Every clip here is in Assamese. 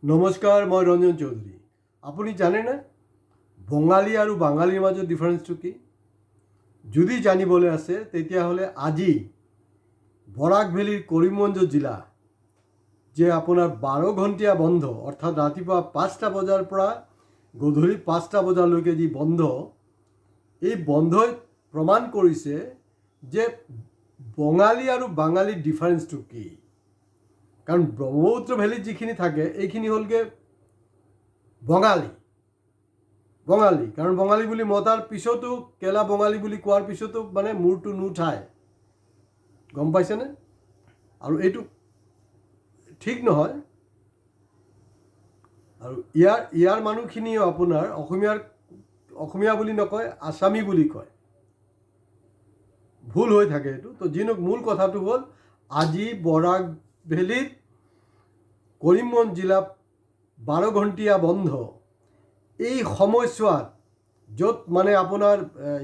নমস্কাৰ, মই ৰঞ্জন চৌধুৰী। আপুনি জানেনে বঙালী আৰু বাঙালীৰ মাজত ডিফাৰেন্সটো কি? যদি জানিবলৈ আছে তেতিয়াহ'লে আজি বৰাক ভেলীৰ কৰিমগঞ্জ জিলা যে আপোনাৰ 12 ঘণ্টীয়া বন্ধ, অৰ্থাৎ ৰাতিপুৱা 5টা বজাৰ পৰা গধূলি 5টা বজালৈকে যি বন্ধ, এই বন্ধই প্ৰমাণ কৰিছে যে বঙালী আৰু বাঙালীৰ ডিফাৰেন্সটো কি। কাৰণ ব্ৰহ্মপুত্ৰ ভেলীত যিখিনি থাকে এইখিনি হ'লগৈ বঙালী কাৰণ বঙালী বুলি মতাৰ পিছতো কেলা বঙালী বুলি কোৱাৰ পিছতো মানে মূৰটো নুঠায়, গম পাইছেনে? আৰু এইটো ঠিক নহয়। আৰু ইয়াৰ মানুহখিনিও আপোনাৰ অসমীয়া বুলি নকয়, আছামী বুলি কয়, ভুল হৈ থাকে এইটো। তো যি নহওক, মূল কথাটো হ'ল আজি বৰাক ভেলীত কৰিমগঞ্জ জিলা 12 ঘণ্টীয়া বন্ধ। এই সময়ছোৱাত য'ত মানে আপোনাৰ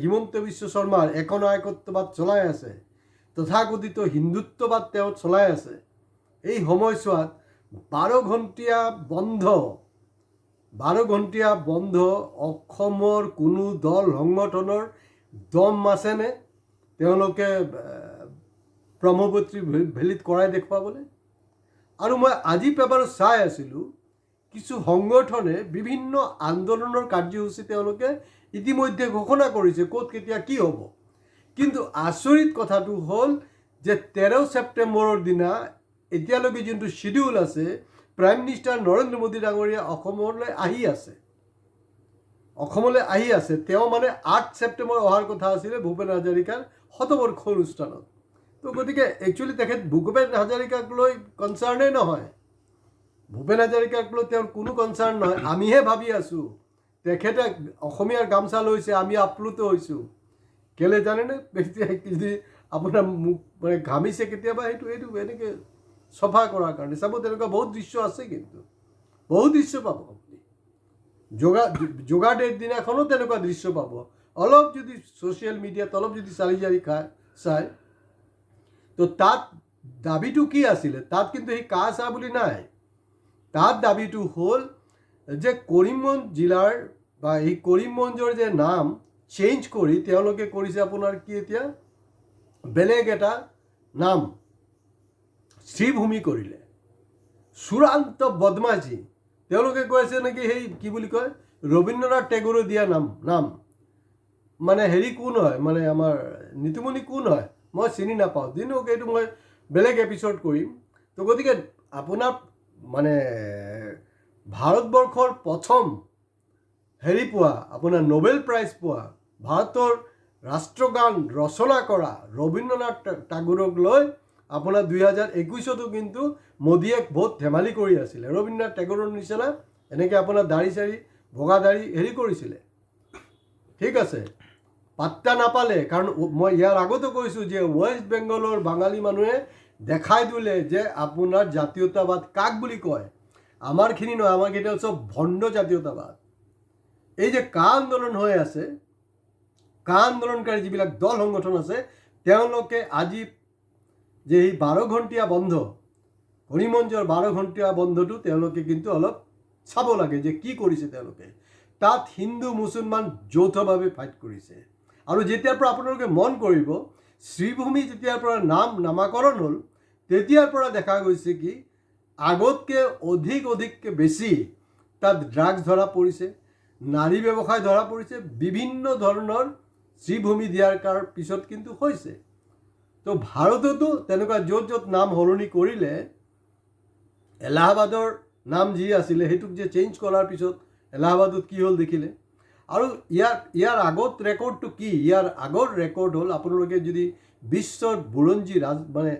হিমন্ত বিশ্ব শৰ্মাৰ একনায়কত্ববাদ চলাই আছে, তথাকথিত হিন্দুত্ববাদ তেওঁ চলাই আছে, এই সময়ছোৱাত 12 ঘণ্টীয়া বন্ধ অসমৰ কোনো দল সংগঠনৰ দম আছেনে তেওঁলোকে ব্ৰহ্মপুত্ৰ ভেলীত কৰাই দেখুৱাবলৈ? আৰু মই আজি পেপাৰত চাই আছিলোঁ, কিছু সংগঠনে বিভিন্ন আন্দোলনৰ কাৰ্যসূচী তেওঁলোকে ইতিমধ্যে ঘোষণা কৰিছে ক'ত কেতিয়া কি হ'ব। কিন্তু আচৰিত কথাটো হ'ল যে 13 ছেপ্টেম্বৰৰ দিনা এতিয়ালৈকে যোনটো শ্বিডিউল আছে, প্ৰাইম মিনিষ্টাৰ নৰেন্দ্ৰ মোদী ডাঙৰীয়া অসমলৈ আহি আছে। তেওঁ মানে 8 ছেপ্টেম্বৰ অহাৰ কথা আছিলে ভূপেন হাজৰিকাৰ শতবৰ্ষ অনুষ্ঠানত। তো গতিকে একচুৱেলি তেখেত ভূপেন হাজৰিকাক লৈ কনচাৰ্ণেই নহয়, ভূপেন হাজৰিকাক লৈ তেওঁৰ কোনো কনচাৰ্ণ নহয়। আমিহে ভাবি আছোঁ তেখেতে অসমীয়াৰ গামচা লৈছে, আমি আপ্লুত হৈছোঁ। কেলৈ জানেনে? যদি আপোনাৰ মুখ মানে ঘামিছে কেতিয়াবা, এইটো এনেকৈ চফা কৰাৰ কাৰণে। চাব, তেনেকুৱা বহুত দৃশ্য আছে, কিন্তু বহুত দৃশ্য পাব আপুনি। যোগা ডেৰ দিনাখনো তেনেকুৱা দৃশ্য পাব। অলপ যদি ছ'চিয়েল মিডিয়াত অলপ যদি চালি জাৰি চায়, তো তাত দাবীটো কি আছিলে? তাত কিন্তু সেই কা চাহ বুলি নাই। তাত দাবীটো হ'ল যে কৰিমগঞ্জ জিলাৰ বা এই কৰিমগঞ্জৰ যে নাম চেঞ্জ কৰি তেওঁলোকে কৰিছে আপোনাৰ কি, এতিয়া বেলেগ এটা নাম শ্ৰীভূমি কৰিলে। চূড়ান্ত বদমাছি। তেওঁলোকে কৈছে নেকি সেই কি বুলি কয়, ৰবীন্দ্ৰনাথ টেগৰে দিয়া নাম মানে হেৰি কোন হয়, মানে আমাৰ নীতিমণি কোন হয় মই চিনি নাপাওঁ। দিনক এইটো মই বেলেগ এপিছ'ড কৰিম। তো গতিকে আপোনাৰ মানে ভাৰতবৰ্ষৰ প্ৰথম আপোনাৰ নোবেল প্ৰাইজ পোৱা, ভাৰতৰ ৰাষ্ট্ৰগান ৰচনা কৰা ৰবীন্দ্ৰনাথ টেগৰক লৈ আপোনাৰ 2021তো কিন্তু মোদীয়ে বহুত ধেমালি কৰি আছিলে। ৰবীন্দ্ৰনাথ টেগৰৰ নিচিনা এনেকৈ আপোনাৰ দাড়ি চাৰি ভগা দাড়ি হেৰি কৰিছিলে, ঠিক আছে, পাত্তা নাপালে। কাৰণ মই ইয়াৰ আগতো কৈছোঁ যে ৱেষ্ট বেংগলৰ বাঙালী মানুহে দেখাই দিলে যে আপোনাৰ জাতীয়তাবাদ কাক বুলি কয়। আমাৰখিনি নহয়, আমাৰকেইটা চব ভণ্ড জাতীয়তাবাদ। এই যে কা আন্দোলন হৈ আছে, কা আন্দোলনকাৰী যিবিলাক দল সংগঠন আছে, তেওঁলোকে আজি যে এই 12 ঘণ্টীয়া বন্ধ, কৰিমগঞ্জৰ 12 ঘণ্টীয়া বন্ধটো তেওঁলোকে কিন্তু অলপ চাব লাগে যে কি কৰিছে তেওঁলোকে। তাত হিন্দু মুছলমান যৌথভাৱে ফাইট কৰিছে। আৰু যেতিয়াৰ পৰা আপোনালোকে মন কৰিব, শ্ৰীভূমি যেতিয়াৰ পৰা নামাকৰণ হ'ল, তেতিয়াৰ পৰা দেখা গৈছে কি আগতকৈ অধিককৈ বেছি তাত ড্ৰাগছ ধৰা পৰিছে, নাৰী ব্যৱসায় ধৰা পৰিছে, বিভিন্ন ধৰণৰ শ্ৰীভূমি দিয়াৰ পিছত কিন্তু হৈছে। তো ভাৰততো তেনেকুৱা য'ত নাম সলনি কৰিলে, এলাহাবাদৰ নাম যি আছিলে সেইটোক যে চেঞ্জ কৰাৰ পিছত এলাহাবাদত কি হ'ল দেখিলে। আৰু ইয়াৰ আগত ৰেকৰ্ডটো কি? ইয়াৰ আগৰ ৰেকৰ্ড হ'ল, আপোনালোকে যদি বিশ্বৰ বুৰঞ্জী মানে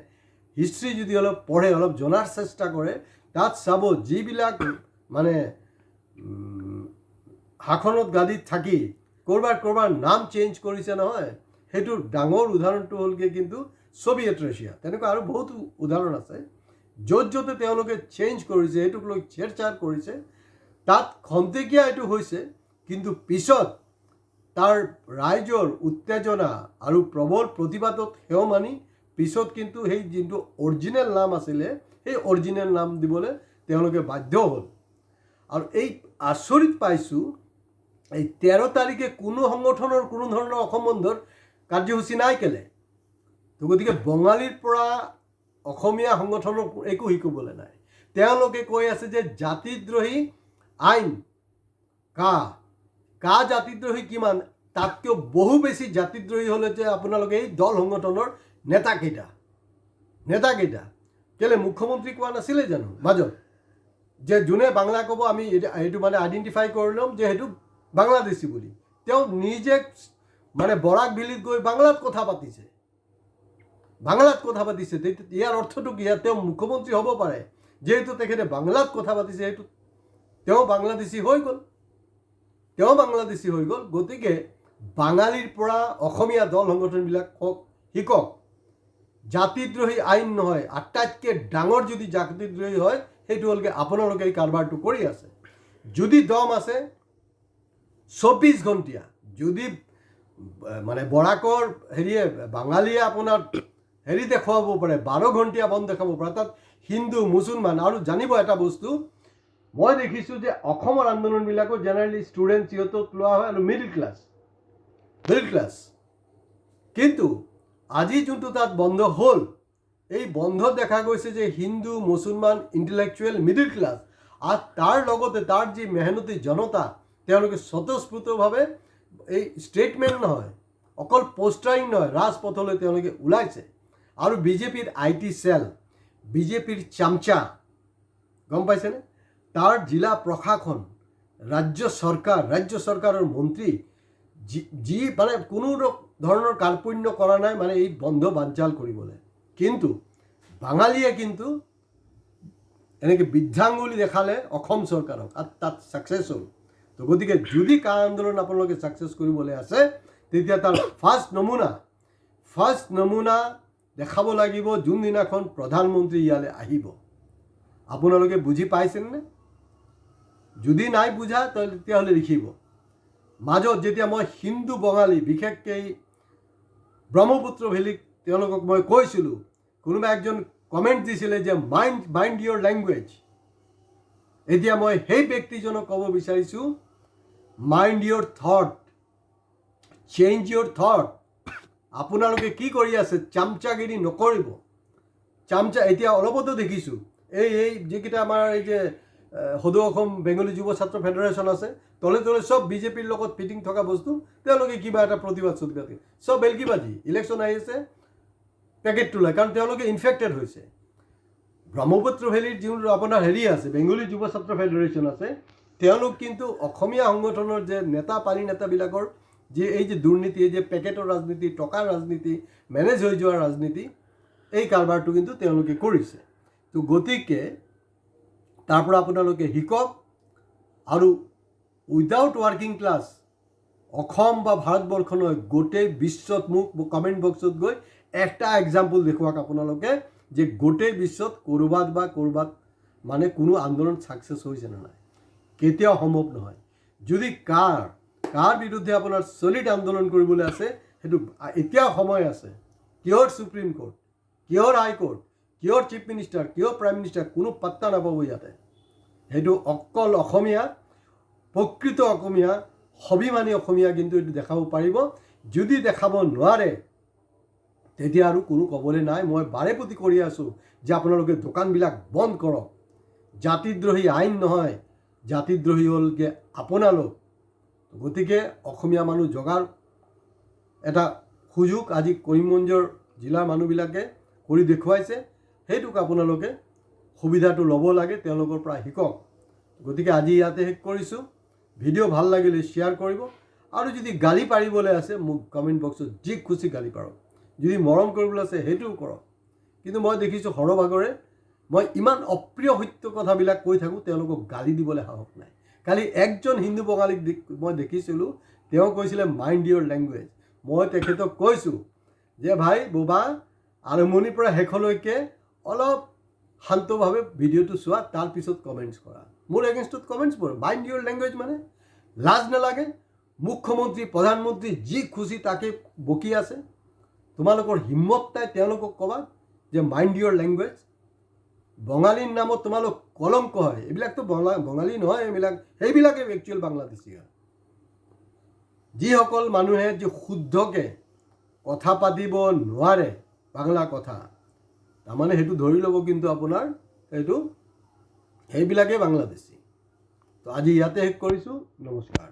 হিষ্ট্ৰী যদি অলপ পঢ়ে, অলপ জনাৰ চেষ্টা কৰে, তাত চাব যিবিলাক মানে শাসনত গাদীত থাকি ক'ৰবাৰ নাম চেঞ্জ কৰিছে নহয়, সেইটোৰ ডাঙৰ উদাহৰণটো হ'লগৈ কিন্তু ছ'ভিয়েট ৰাছিয়া। তেনেকুৱা আৰু বহুতো উদাহৰণ আছে। য'তে তেওঁলোকে চেঞ্জ কৰিছে, সেইটোক লৈ ছেৰছাৰ কৰিছে, তাত খন্তেকীয়া এইটো হৈছে, কিন্তু পিছত তাৰ ৰাইজৰ উত্তেজনা আৰু প্ৰবল প্ৰতিবাদত সেৱ মানি পিছত কিন্তু সেই যোনটো অৰিজিনেল নাম আছিলে, সেই অৰিজিনেল নাম দিবলৈ তেওঁলোকে বাধ্য হ'ল। আৰু এই আচৰিত পাইছোঁ এই 13 তাৰিখে কোনো সংগঠনৰ কোনো ধৰণৰ অসম বন্ধৰ কাৰ্যসূচী নাই কেলে। তো গতিকে বঙালীৰ পৰা অসমীয়া সংগঠনৰ একো শিকিবলৈ নাই। তেওঁলোকে কৈ আছে যে জাতিদ্ৰোহী আইন কা জাতিদ্ৰোহী কিমান, তাতকৈও বহু বেছি জাতিদ্ৰোহী হ'লে যে আপোনালোকে এই দল সংগঠনৰ নেতাকেইটা কেলে মুখ্যমন্ত্ৰী কোৱা নাছিলে জানো মাজত যে যোনে বাংলা ক'ব আমি এইটো মানে আইডেণ্টিফাই কৰি ল'ম যে সেইটো বাংলাদেশী বুলি। তেওঁ নিজে মানে বৰাক ভেলীত গৈ বাংলাত কথা পাতিছে। ইয়াৰ অৰ্থটো কি? তেওঁ মুখ্যমন্ত্ৰী হ'ব পাৰে, যেহেতু তেখেতে বাংলাত কথা পাতিছে সেইটো তেওঁ বাংলাদেশী হৈ গ'ল। গতিকে বাঙালীৰ পৰা অসমীয়া দল সংগঠনবিলাক শিকক, জাতিদ্ৰোহী আইন নহয়, আটাইতকৈ ডাঙৰ যদি জাতিদ্ৰোহী হয় সেইটো হ'লগৈ আপোনালোকে এই কাৰবাৰটো কৰি আছে। যদি দম আছে 24 ঘণ্টীয়া, যদি মানে বৰাকৰ বাঙালীয়ে আপোনাৰ দেখুৱাব পাৰে 12 ঘণ্টীয়া বন্ধ দেখাব পাৰে, তাত হিন্দু মুছলমান। আৰু জানিব এটা বস্তু, মই দেখিছোঁ যে অসমৰ আন্দোলনবিলাকো জেনেৰেলি ষ্টুডেণ্ট সিহঁতক লোৱা হয় আৰু মিডল ক্লাছ। কিন্তু আজি যোনটো তাত বন্ধ হ'ল, এই বন্ধত দেখা গৈছে যে হিন্দু মুছলমান ইণ্টেলেকচুৱেল মিডল ক্লাছ আৰু তাৰ লগতে তাৰ যি মেহনতি জনতা তেওঁলোকে স্বতঃস্ফূৰ্তভাৱে এই ষ্টেটমেণ্ট নহয়, অকল পোষ্টাৰিং নহয়, ৰাজপথলৈ তেওঁলোকে ওলাইছে। আৰু বিজেপিৰ IT চেল, বিজেপিৰ চামচা, গম পাইছেনে, তাৰ জিলা প্ৰশাসন, ৰাজ্য চৰকাৰৰ মন্ত্ৰী যি মানে কোনো ধৰণৰ কাৰ্পণ্য কৰা নাই মানে এই বন্ধ বানচাল কৰিবলৈ। কিন্তু বাঙালীয়ে কিন্তু এনেকৈ বৃদ্ধাঙ্গুলি দেখালে অসম চৰকাৰক আৰু তাত ছাকচেছ হ'ল। তো গতিকে যদি কা আন্দোলন আপোনালোকে ছাকচেছ কৰিবলৈ আছে তেতিয়া তাৰ ফাৰ্ষ্ট নমুনা দেখাব লাগিব যোনদিনাখন প্ৰধানমন্ত্ৰী ইয়ালৈ আহিব। আপোনালোকে বুজি পাইছেনে? যদি নাই বুজা তেতিয়াহ'লে লিখিব। মাজত যেতিয়া মই হিন্দু বঙালী বিশেষকৈ ব্ৰহ্মপুত্ৰ ভেলীক তেওঁলোকক মই কৈছিলোঁ, কোনোবা একজন কমেণ্ট দিছিলে যে মাইণ্ড ইয়ৰ লেংগুৱেজ। এতিয়া মই সেই ব্যক্তিজনক ক'ব বিচাৰিছোঁ, মাইণ্ড ইয়ৰ থট, চেঞ্জ ইয়ৰ থট। আপোনালোকে কি কৰি আছে? চামচাগিৰি নকৰিব। এতিয়া অলপতো দেখিছোঁ এই যিকেইটা আমাৰ এই যে সদৌ অসম বেংগলী যুৱ ছাত্ৰ ফেডাৰেশ্যন আছে, তলে চব বিজেপিৰ লগত ফিটিং থকা বস্তু, তেওঁলোকে কিবা এটা প্ৰতিবাদ চব বেলকিবাজি। ইলেকশ্যন আহি আছে, পেকেটটো লয়, কাৰণ তেওঁলোকে ইনফেক্টেড হৈছে। ব্ৰহ্মপুত্ৰ ভেলীৰ যোনটো আপোনাৰ আছে বেংগলী যুৱ ছাত্ৰ ফেডাৰেশ্যন আছে, তেওঁলোক কিন্তু অসমীয়া সংগঠনৰ যে নেতাবিলাকৰ এই যে দুৰ্নীতি, এই যে পেকেটৰ ৰাজনীতি, টকাৰ ৰাজনীতি, মেনেজ হৈ যোৱাৰ ৰাজনীতি, এই কাৰবাৰটো কিন্তু তেওঁলোকে কৰিছে। তো গতিকে তাৰ পৰা আপোনালোকে শিকক। আৰু উইদাউট ৱৰ্কিং ক্লাছ অসম বা ভাৰতবৰ্ষ নহয়, গোটেই বিশ্বত মোক কমেণ্ট বক্সত গৈ একটা এক্সাম্পল দেখুৱাওক আপোনালোকে যে গোটেই বিশ্বত ক'ৰবাত মানে কোনো আন্দোলন ছাকচেছ হৈছে নে নাই। কেতিয়াও সম্ভৱ নহয়। যদি কাৰ বিৰুদ্ধে আপোনাৰ চলিড আন্দোলন কৰিবলৈ আছে, সেইটো এতিয়াও সময় আছে। কিহৰ সুপ্ৰিম কোৰ্ট, কিহৰ হাইকোৰ্ট, কিহৰ চিফ মিনিষ্টাৰ, কিহৰ প্ৰাইম মিনিষ্টাৰ, কোনো পাত্তা নাপাব ইয়াতে। সেইটো অকল অসমীয়া, প্ৰকৃত অসমীয়া, স্বাভিমানী অসমীয়া কিন্তু এইটো দেখাব পাৰিব। যদি দেখাব নোৱাৰে তেতিয়া আৰু কোনো ক'বলৈ নাই। মই বাৰেপতি কৰি আছোঁ যে আপোনালোকে দোকানবিলাক বন্ধ কৰক। জাতিদ্ৰোহী আইন নহয়, জাতিদ্ৰোহী হ'লগৈ আপোনালোক। গতিকে অসমীয়া মানুহ জগাৰ এটা সুযোগ আজি কৰিমগঞ্জৰ জিলাৰ মানুহবিলাকে কৰি দেখুৱাইছে। সেইটোক আপোনালোকে সুবিধাটো ল'ব লাগে, তেওঁলোকৰ পৰা শিকক। গতিকে আজি ইয়াতে শেষ কৰিছোঁ। ভিডিঅ' ভাল লাগিলে শ্বেয়াৰ কৰিব। আৰু যদি গালি পাৰিবলৈ আছে মোক কমেণ্ট বক্সত যি খুচি গালি পাৰক, যদি মৰম কৰিবলৈ আছে সেইটোও কৰক। কিন্তু মই দেখিছোঁ সৰহভাগৰে মই ইমান অপ্ৰিয় সত্য কথাবিলাক কৈ থাকোঁ, তেওঁলোকক গালি দিবলৈ সাহস নাই। কালি একজন হিন্দু বঙালীক মই দেখিছিলোঁ, তেওঁ কৈছিলে মাইণ্ড ইয়ৰ লেংগুৱেজ। মই তেখেতক কৈছোঁ যে ভাই বোবা, আৰম্ভণিৰ পৰা শেষলৈকে অলপ শান্তভাৱে ভিডিঅ'টো চোৱা, তাৰপিছত কমেণ্টছ কৰা। মোৰ এগেইনষ্টত কমেণ্টছ পঢ়ে। মাইণ্ড ইয়ৰ লেংগুৱেজ মানে লাজ নালাগে? মুখ্যমন্ত্ৰী প্ৰধানমন্ত্ৰী যি খুচি তাকে বকি আছে, তোমালোকৰ হিম্মত নাই তেওঁলোকক ক'বা যে মাইণ্ড ইয়ৰ লেংগুৱেজ? বঙালীৰ নামত তোমালোক কলংক হয়, এইবিলাকতো বঙালী নহয়, সেইবিলাকে একচুৱেল বাংলাদেশী হয়। যিসকল মানুহে যি শুদ্ধকৈ কথা পাতিব নোৱাৰে বাংলা কথা, তাৰমানে সেইটো ধৰি ল'ব কিন্তু আপোনাৰ সেইবিলাকেই বাংলাদেশী। তো আজি ইয়াতে শেষ কৰিছোঁ, নমস্কাৰ।